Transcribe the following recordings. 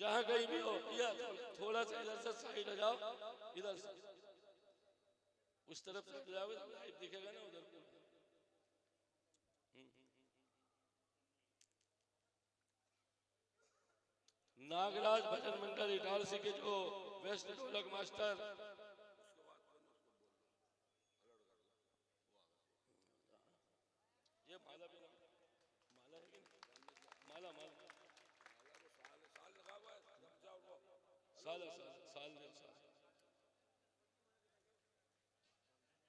जहां कहीं भी हो, या थोड़ा सा इधर से साइड हो जाओ, इधर से उस तरफ से जाओगे तो लाइट दिखेगा ना उधर को। नागराज भजन मंडल इटारसी के जो वेस्ट ढोलक मास्टर, ये माला भी माला है कि नहीं? माला माला साल लगा हुआ है, साल साल साल साल इधर आओ। साल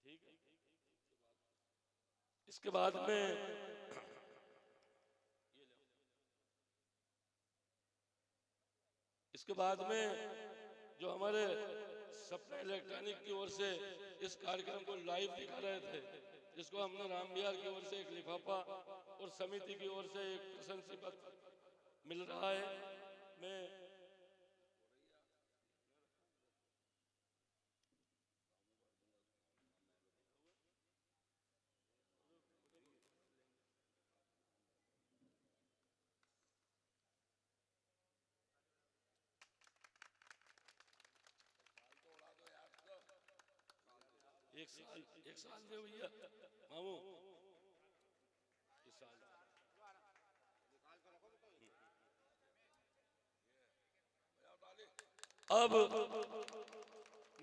ठीक है। इसके बाद में इसके बाद में जो हमारे सपना इलेक्ट्रॉनिक की ओर से इस कार्यक्रम को लाइव दिखा रहे थे, जिसको हमने राम विहार की ओर से एक लिफाफा और समिति की ओर से एक प्रशंसा पत्र मिल रहा है। मैं एक साल दे भैया मामू, इस साल अब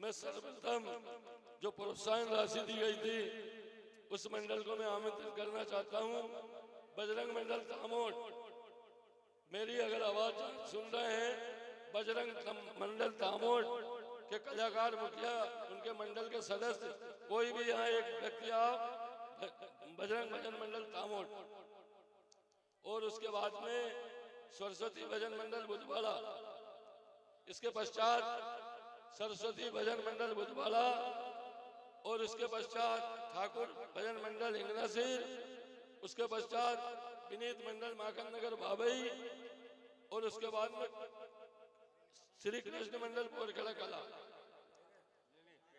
मैं सर्वप्रथम जो प्रोत्साहन राशि दी गई थी उस मंडल को मैं आमंत्रित करना चाहता हूं। बजरंग मंडल तामोट, मेरी अगर आवाज सुन रहे हैं, बजरंग मंडल तामोट के कलाकार, मुखिया, उनके मंडल के सदस्य, कोई भी यहाँ एक व्यक्ति आओ, बजरंग भजन मंडल तामोट। और उसके बाद में सरस्वती भजन मंडल बुधवाड़ा, इसके पश्चात सरस्वती भजन मंडल बुधवाड़ा, और इसके पश्चात ठाकुर भजन मंडल इंगनासिर, उसके पश्चात विनीत मंडल माखन नगर बाबई, और उसके बाद में श्री कृष्ण मंडल पोरखड़ा कला।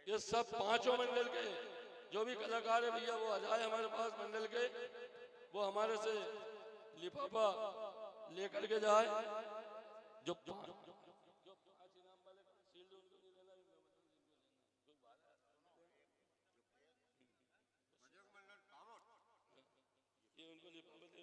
ये सब पांचों मंडल के जो भी कलाकार है भैया वो आ जाए हमारे पास मंडल के, वो हमारे से लिफाफा लेकर के जाए। जो पांच इनाम वाले शील्ड उनको नहीं लेना, ये उनको लिफाफा दे।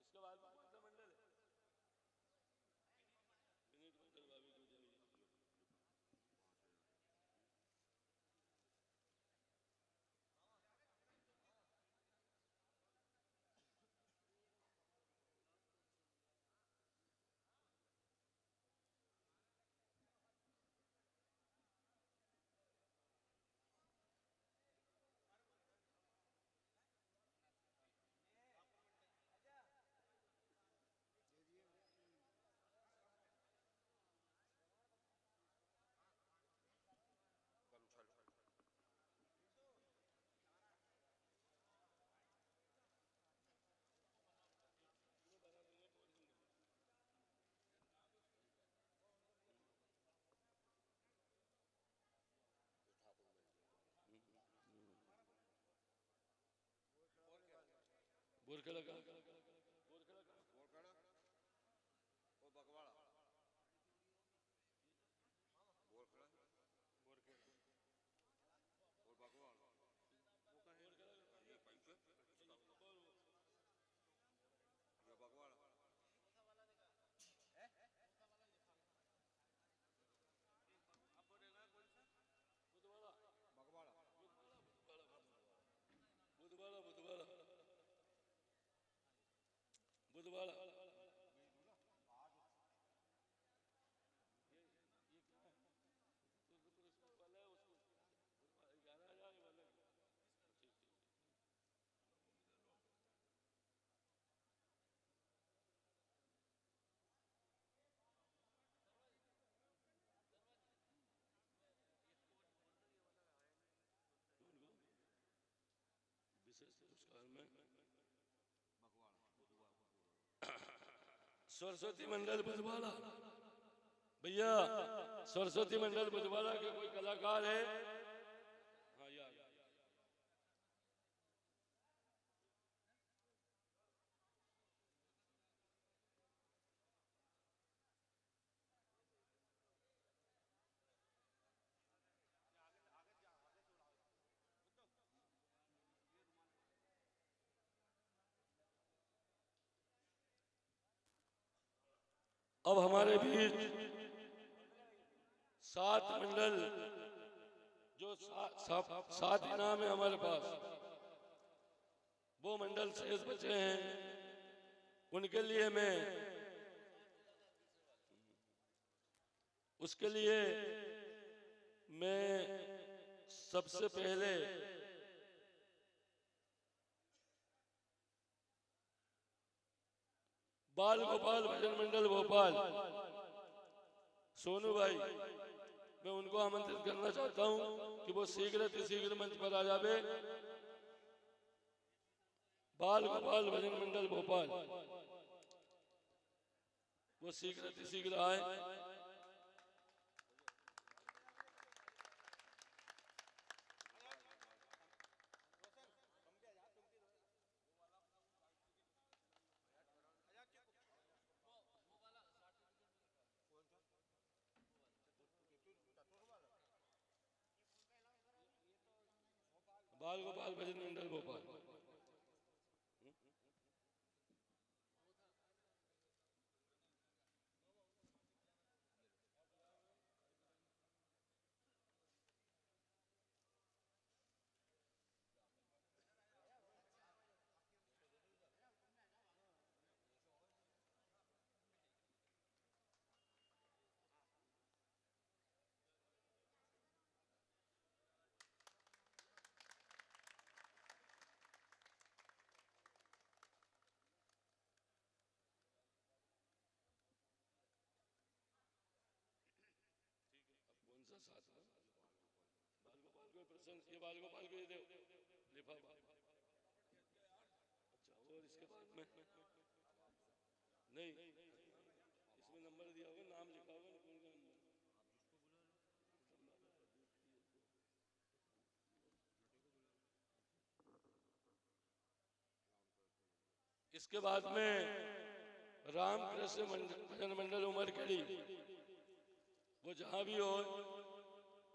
इसके बाद मंडल है विनीत मंडल भाभी को देंगे। बोरखड़ा का बोरखड़ा और बगवाड़ा, बोरखड़ा बोरखड़ा और बगवाड़ा, वो कहाँ है? ये पंचो ये बगवाड़ा बुधवाड़ा बगवाड़ा बुधवाड़ा बुधवाड़ा सरस्वती मंडल बुधवाड़ा भैया, सरस्वती मंडल बुधवाड़ा के कोई कलाकार है? हाँ यार, अब हमारे बीच 7 मंडल जो 7 इनाम है हमारे पास, वो मंडल शेष बचे हैं। उनके लिए मैं, उसके लिए मैं सबसे पहले बाल गोपाल भजन मंडल भोपाल सोनू भाई, मैं उनको आमंत्रित करना चाहता हूं कि वो शीघ्र मंच पर आ जावे। बाल गोपाल भजन मंडल भोपाल, वो शीघ्र आए। बाल गोपाल भजन मंडल भोपाल, कौन सा साथ है? बाल गोपाल को प्रसन्न, ये बाल गोपाल को ये दे लिफाफा। अच्छा, और इसके बाद में नहीं, इसमें नंबर दिया होगा, नाम लिखा होगा, कौन का नंबर। इसके बाद में रामकृष्ण भजन मंडल उमरकड़ी, वो जहां भी हो,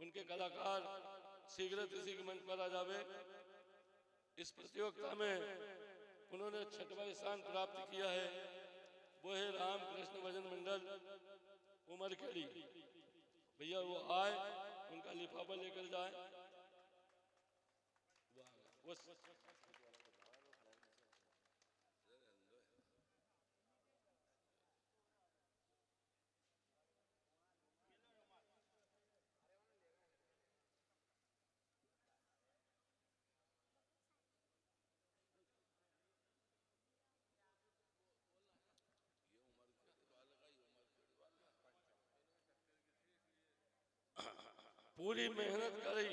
उनके कलाकार शीघ्र मंच पर आ जावे। इस प्रतियोगिता में उन्होंने 6वां स्थान प्राप्त किया है, वो है रामकृष्ण भजन मंडल उमरकड़ी। भैया वो आए, उनका लिफाफा लेकर जाए। पूरी मेहनत करी,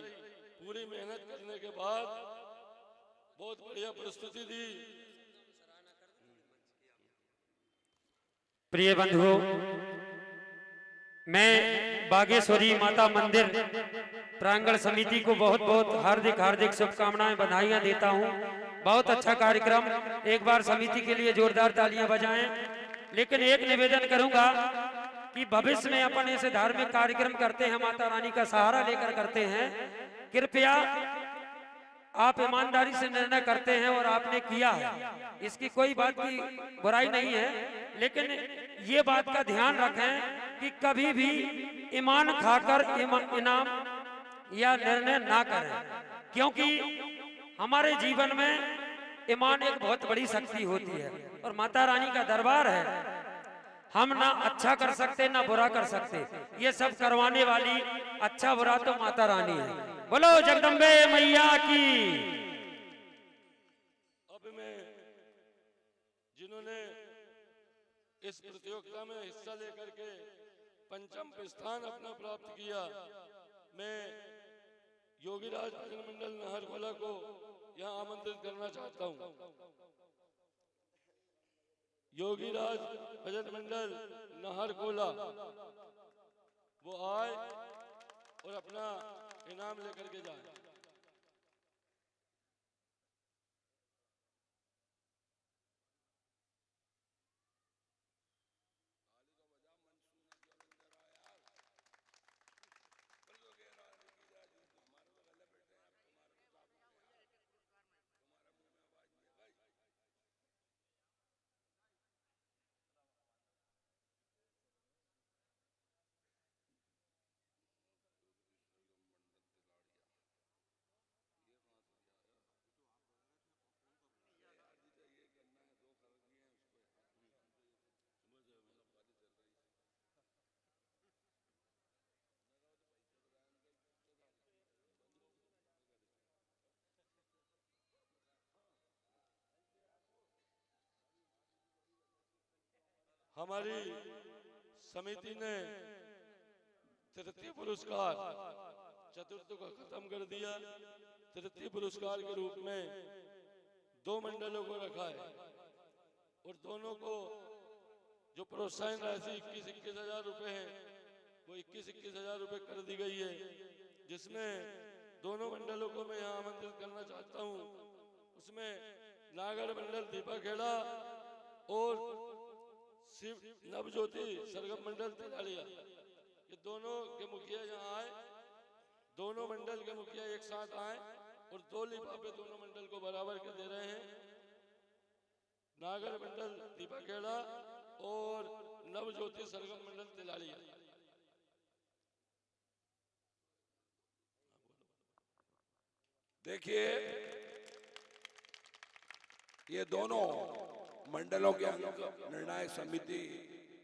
पूरी मेहनत करने के बाद बहुत बढ़िया प्रस्तुति दी। प्रिय बंधुओं, मैं बागेश्वरी माता मंदिर प्रांगण समिति को बहुत बहुत हार्दिक शुभकामनाएं, बधाइयां देता हूं। बहुत अच्छा कार्यक्रम, एक बार समिति के लिए जोरदार तालियां बजाएं। लेकिन एक निवेदन करूंगा कि भविष्य में अपन ऐसे धार्मिक कार्यक्रम करते हैं, माता रानी का सहारा लेकर करते हैं, कृपया आप ईमानदारी से निर्णय करते हैं और आपने किया है, इसकी कोई बात की बुराई नहीं है, लेकिन ये बात का ध्यान रखें कि कभी भी ईमान खाकर इनाम या निर्णय ना करें, क्योंकि हमारे जीवन में ईमान एक बहुत बड़ी शक्ति होती है और माता रानी का दरबार है। हम ना अच्छा कर सकते ना बुरा कर सकते, ये सब करवाने वाली अच्छा बुरा तो माता रानी है। बोलो जगदम्बे मैया की। अब मैं जिन्होंने इस प्रतियोगिता में हिस्सा लेकर के 5वां स्थान अपना प्राप्त किया, मैं योगीराज भजन मंडल नाहरखोला को यहाँ आमंत्रित करना चाहता हूँ। योगीराज भजन मंडल नाहरकोला वो आए और अपना इनाम लेकर के जाए। हमारी समिति ने तृतीय पुरस्कार चतुर्थ को खत्म कर दिया। तृतीय पुरस्कार के रूप में 2 मंडलों को रखा है और दोनों को जो प्रोत्साहन राशि 21-21 हजार रुपए है वो 21-21 हजार रुपए कर दी गई है, जिसमें दोनों मंडलों को मैं यहाँ आमंत्रित करना चाहता हूँ। उसमें नागढ़ मंडल दीपाखेड़ा और शिव नवज्योति सरगम मंडल तिलाड़िया, ये दोनों के मुखिया यहाँ आए, दोनों मंडल के मुखिया एक साथ आए और 2 लिफाफे दोनों मंडल को बराबर के दे रहे हैं। नागढ़ मंडल दीपाखेड़ा और नवज्योति सरगम मंडल तिलाड़िया। देखिए ये दोनों मंडलों के अंक निर्णायक समिति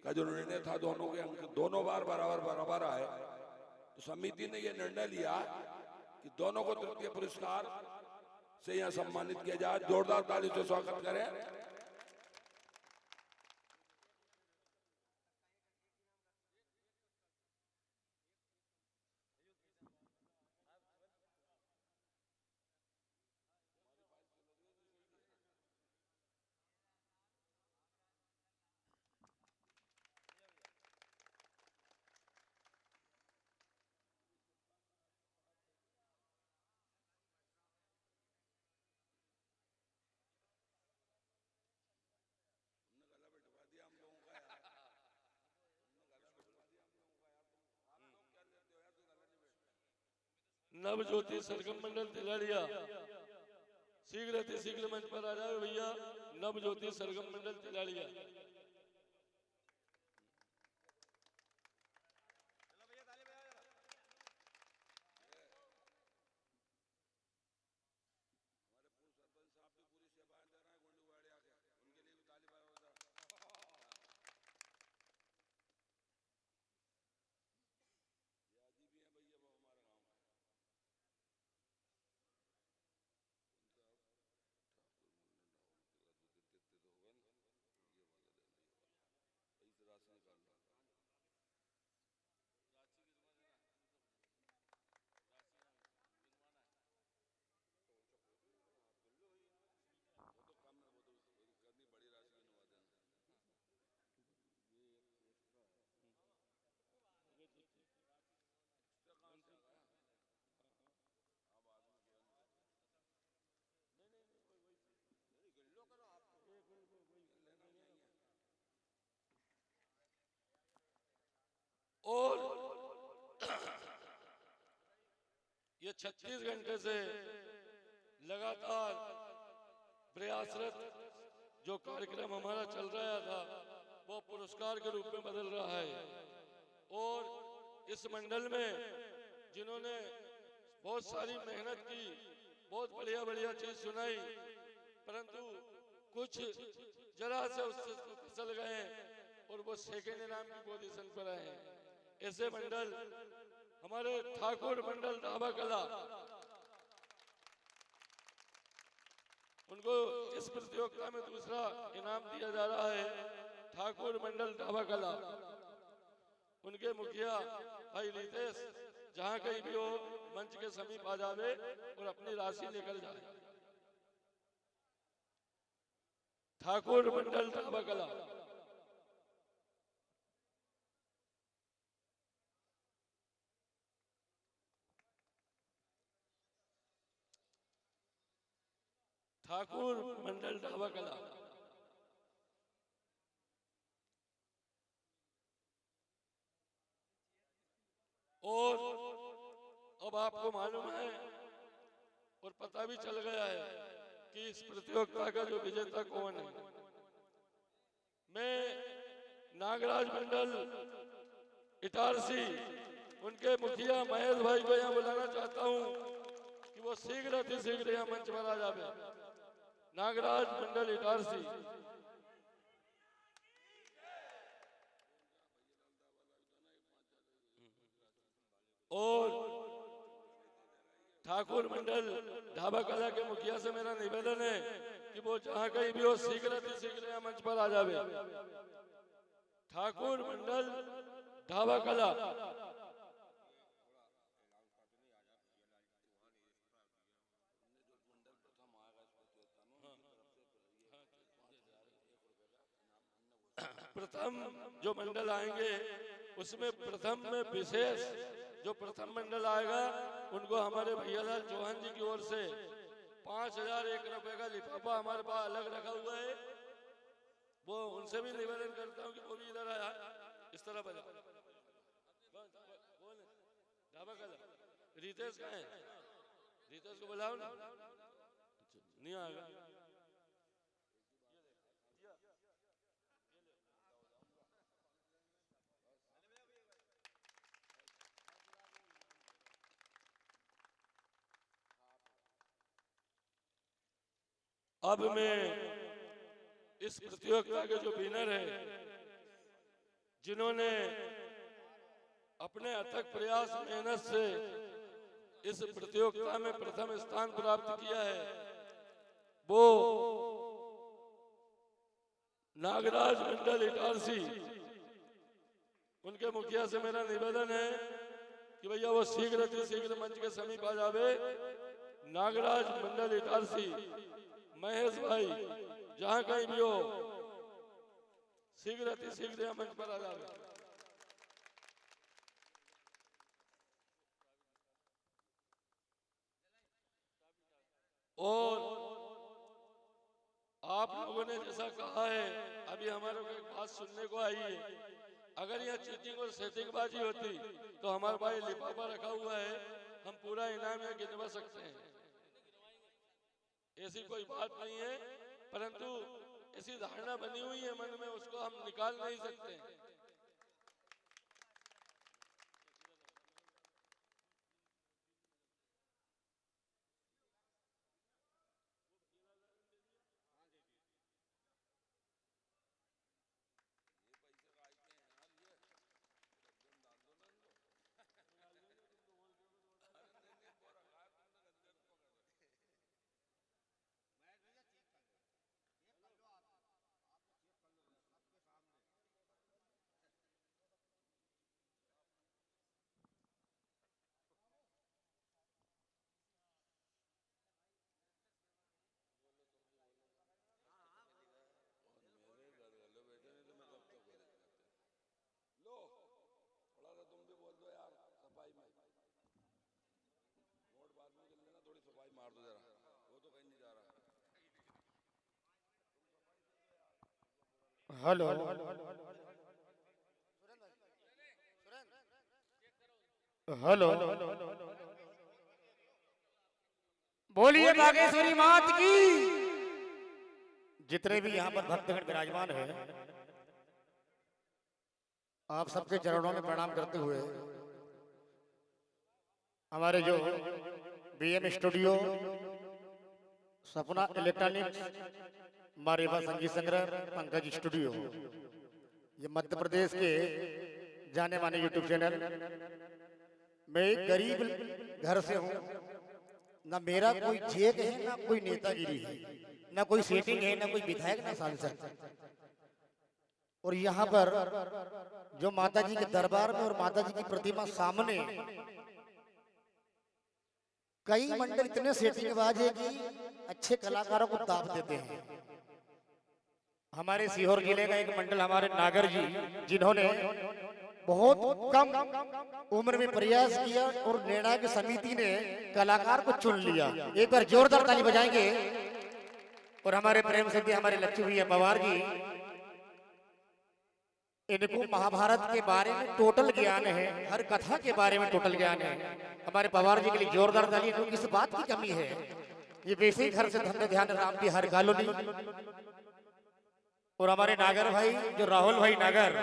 का जो निर्णय था, दोनों के अंक दोनों बार बराबर आए, तो समिति ने ये निर्णय लिया कि दोनों को तृतीय पुरस्कार से यहाँ सम्मानित किया जाए। जोरदार ताली से स्वागत करें। नवज्योति सरगम मंडल तिलाड़िया शीघ्र मंच पर आ जाओ भैया। नवज्योति सरगम मंडल तिलाड़िया। और ये 36 घंटे से लगातार प्रयासरत जो कार्यक्रम हमारा चल रहा था वो पुरस्कार के रूप में बदल रहा है। और इस मंडल में जिन्होंने बहुत सारी मेहनत की, बहुत बढ़िया चीज सुनाई, परंतु कुछ जरा से उससे फिसल गए और वो सेकेंड इनाम की पोजीशन पर आए। ऐसे मंडल हमारे ठाकुर मंडल ढाबा कला, उनको इस प्रतियोगिता में दूसरा इनाम दिया जा रहा है। ठाकुर मंडल ढाबा कला, उनके मुखिया भाई रितेश जहां कहीं भी हो मंच के समीप आ जावे और अपनी राशि लेकर जाए। ठाकुर मंडल ढाबा कला, ठाकुर मंडल ढाबा कला, और अब आपको मालूम है और पता भी चल गया है कि इस प्रतियोगिता का जो विजेता कौन है। मैं नागराज मंडल इटारसी उनके मुखिया महेश भाई को यहाँ बुलाना चाहता हूँ कि वो शीघ्र अति शीघ्र यहाँ मंच पर आ जावे। नागराज मंडल इटारसी। और ठाकुर मंडल ढाबा कला के मुखिया से मेरा निवेदन है कि वो जहां कहीं भी हो शीघ्र अति शीघ्र यहाँ मंच पर आ जावे। ठाकुर मंडल ढाबा कला। प्रथम जो मंडल आएंगे उसमें प्रथम में विशेष जो प्रथम मंडल आएगा उनको हमारे भैयालाल चौहान जी की ओर से 5001 रुपए का लिफाफा हमारे पास अलग रखा हुआ है। वो उनसे भी निवेदन करता हूँ कि वो भी इधर आया, इस तरह बजा। ढाबा कला रितेश कहाँ है? रितेश को बुलाओ ना। नहीं आएगा। अब मैं इस प्रतियोगिता के जो विनर है, जिन्होंने अपने अथक प्रयास मेहनत से इस प्रतियोगिता में प्रथम स्थान प्राप्त किया है, वो नागराज मंडल इटारसी। उनके मुखिया से मेरा निवेदन है कि भैया वो शीघ्र अति शीघ्र मंच के समीप आ जावे। नागराज मंडल इटारसी, महेश भाई जहां कहीं भी हो शीघ्र अति शीघ्र मंच पर आ जावे। और आप लोगों ने जैसा कहा है, अभी हमारे को एक बात सुनने को आई है, अगर यहाँ चीटिंग और सेटिंगबाजी होती तो हमारे भाई लिफाफा रखा हुआ है, हम पूरा इनाम यहाँ गिनवा सकते हैं। ऐसी कोई बात नहीं है, परंतु ऐसी धारणा बनी हुई है मन में, उसको हम निकाल नहीं सकते। मार दो जरा, वो तो कहीं नहीं जा रहा। हेलो, हेलो, बोलिए बागेश्वरी मात की। जितने भी यहाँ पर भक्तगण विराजमान है, आप सबके चरणों में प्रणाम करते हुए हमारे जो बीएम स्टूडियो, सपना इलेक्ट्रॉनिक्स, मारेवा संगीत संग्रह, पंकज स्टूडियो, ये मध्य प्रदेश के जाने माने यूट्यूब चैनल। मैं एक गरीब घर से हूँ, ना मेरा कोई जेब है, ना कोई नेतागिरी है, ना कोई सेटिंग है, ना कोई विधायक, ना सांसद। और यहाँ पर जो माता जी के दरबार में और माता जी की प्रतिमा सामने कई मंडल इतने सेटिंगबाज है कि अच्छे कलाकारों को दाब देते हैं। हमारे सीहोर जिले का एक मंडल हमारे नागर जी, जिन्होंने बहुत कम उम्र में प्रयास किया और निर्णायक समिति ने कलाकार को चुन लिया। एक बार जोरदार ताली बजाएंगे। और हमारे प्रेम सिद्धि हमारे लक्ष्मी भैया पवार जी, इनको महाभारत के बारे में टोटल ज्ञान है, हर कथा के बारे में टोटल ज्ञान है। हमारे पवार जी के लिए जोरदार ताली। इनको किस बात की कमी है? ये वैसे ही घर से धन्य ध्यान राम बिहार कॉलोनी। और हमारे नागर भाई जो राहुल भाई नागर,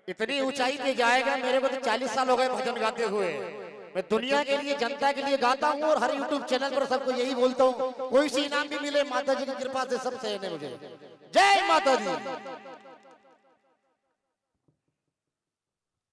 इतनी ऊंचाई पे जाएगा। मेरे को तो 40 साल हो गए भजन गाते हुए। मैं दुनिया के लिए, जनता के लिए गाता हूँ और हर यूट्यूब चैनल पर सबको यही बोलता हूँ, कोई सी इनाम भी मिले माता जी की कृपा से सब सही है मुझे। जय माता दी।